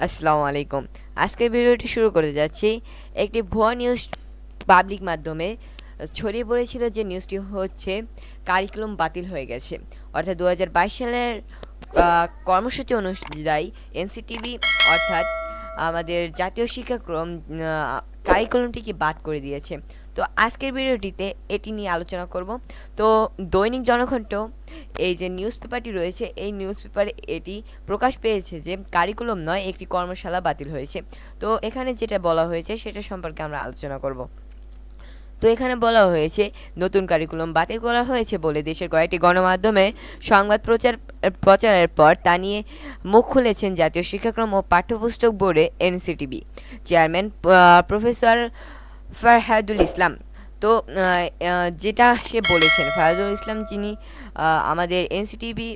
আসসালামু আলাইকুম। আজকের ভিডিওটি শুরু করতে যাচ্ছি। একটি ভুয়া নিউজ পাবলিক মাধ্যমে ছড়িয়ে পড়েছিল যে নিউজটি হচ্ছে কারিকুলাম বাতিল হয়ে গেছে। অর্থাৎ 2022 সালের কর্মসূচি অনুযায়ী এনসিটিবি অর্থাৎ আমাদের জাতীয় শিক্ষাক্রম কারিকুলামটিকে বাদ করে দিয়েছে। তো আজকের ভিডিওটিতে এটি নিয়ে আলোচনা করব। তো দৈনিক জনকণ্ঠ এই যে নিউজ পেপারটি রয়েছে, এই নিউজ পেপারে এটি প্রকাশ পেয়েছে যে কারিকুলাম নয়, একটি কর্মশালা বাতিল হয়েছে। তো এখানে যেটা বলা হয়েছে সেটা সম্পর্কে আমরা আলোচনা করব। তো এখানে বলা হয়েছে নতুন কারিকুলাম বাতিল করা হয়েছে বলে দেশের কয়েকটি গণমাধ্যমে সংবাদ প্রচারের পর তা নিয়ে মুখ খুলেছেন জাতীয় শিক্ষাক্রম ও পাঠ্যপুস্তক বোর্ডে এনসিটিবি চেয়ারম্যান প্রফেসর ফারহাদুল ইসলাম। তো যেটা সে বলেছেন, ফারহাদুল ইসলাম যিনি আমাদের এনসিটিবি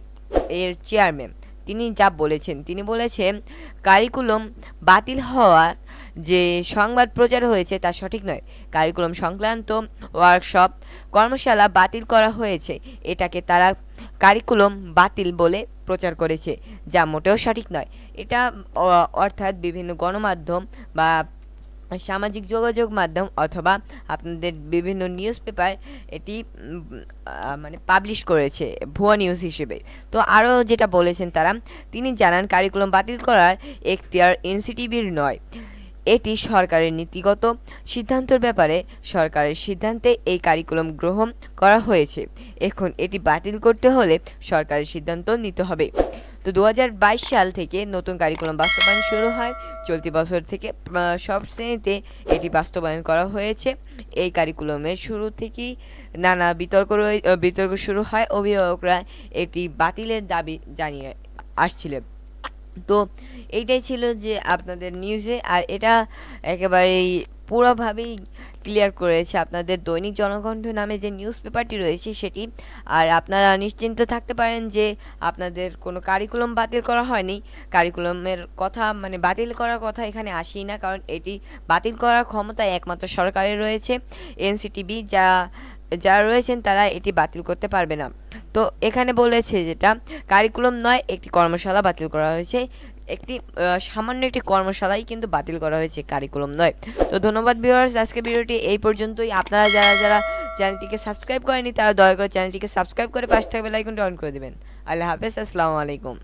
এর চেয়ারম্যান, তিনি যা বলেছেন, তিনি বলেছেন কারিকুলাম বাতিল হওয়া যে সংবাদ প্রচার হয়েছে তা সঠিক নয়। কারিকুলাম সংক্রান্ত ওয়ার্কশপ কর্মশালা বাতিল করা হয়েছে, এটাকে তারা কারিকুলাম বাতিল বলে প্রচার করেছে, যা মোটেও সঠিক নয়। এটা অর্থাৎ বিভিন্ন গণমাধ্যম বা সামাজিক যোগাযোগ মাধ্যম অথবা আপনাদের বিভিন্ন নিউজ পেপার এটি মানে পাবলিশ করেছে ভুয়া নিউজ হিসেবে। তো আরও যেটা বলেছেন তারা, তিনি জানান কারিকুলাম বাতিল করার এখতিয়ার এনসিটিবির নয়, এটি সরকারের নীতিগত সিদ্ধান্তের ব্যাপারে। সরকারের সিদ্ধান্তে এই কারিকুলাম গ্রহণ করা হয়েছে, এখন এটি বাতিল করতে হলে সরকারের সিদ্ধান্ত নিতে হবে। তো 2022 সাল থেকে নতুন কারিকুলাম বাস্তবায়ন শুরু হয়। চলতি বছর থেকে সব শ্রেণীতে এটি বাস্তবায়ন করা হয়েছে। এই কারিকুলামের শুরু থেকেই নানা বিতর্ক শুরু হয়। অভিভাবকরা এটি বাতিলের দাবি জানিয়ে আসছিলেন। তো এইটাই ছিল যে আপনাদের নিউজে, আর এটা একেবারেই পুরোভাবেই ক্লিয়ার করেছে আপনাদের দৈনিক জনকণ্ঠ নামে যে নিউজ পেপারটি রয়েছে সেটি। আর আপনারা নিশ্চিন্ত থাকতে পারেন যে আপনাদের কোনো কারিকুলাম বাতিল করা হয়নি। কারিকুলামের কথা মানে বাতিল করার কথা এখানে আসেই না, কারণ এটি বাতিল করার ক্ষমতা একমাত্র সরকারের রয়েছে। এনসিটিবি যারা রয়েছেন তারা এটি বাতিল করতে পারবে না। তো এখানে বলেছে যেটা কারিকুলাম নয়, একটি কর্মশালা বাতিল করা হয়েছে। একটি সামান্য একটি কর্মশালাই কিন্তু বাতিল করা হয়েছে, কারিকুলাম নয়। তো ধন্যবাদ ভিউয়ার্স, আজকে ভিডিওটি এই পর্যন্তই। আপনারা যারা যারা চ্যানেলটিকে সাবস্ক্রাইব করেনি তারা দয়া করে চ্যানেলটিকে সাবস্ক্রাইব করে পাশে থাকা বেল আইকনটি অন করে দেবেন। আল্লাহ হাফেজ, আসসালামু আলাইকুম।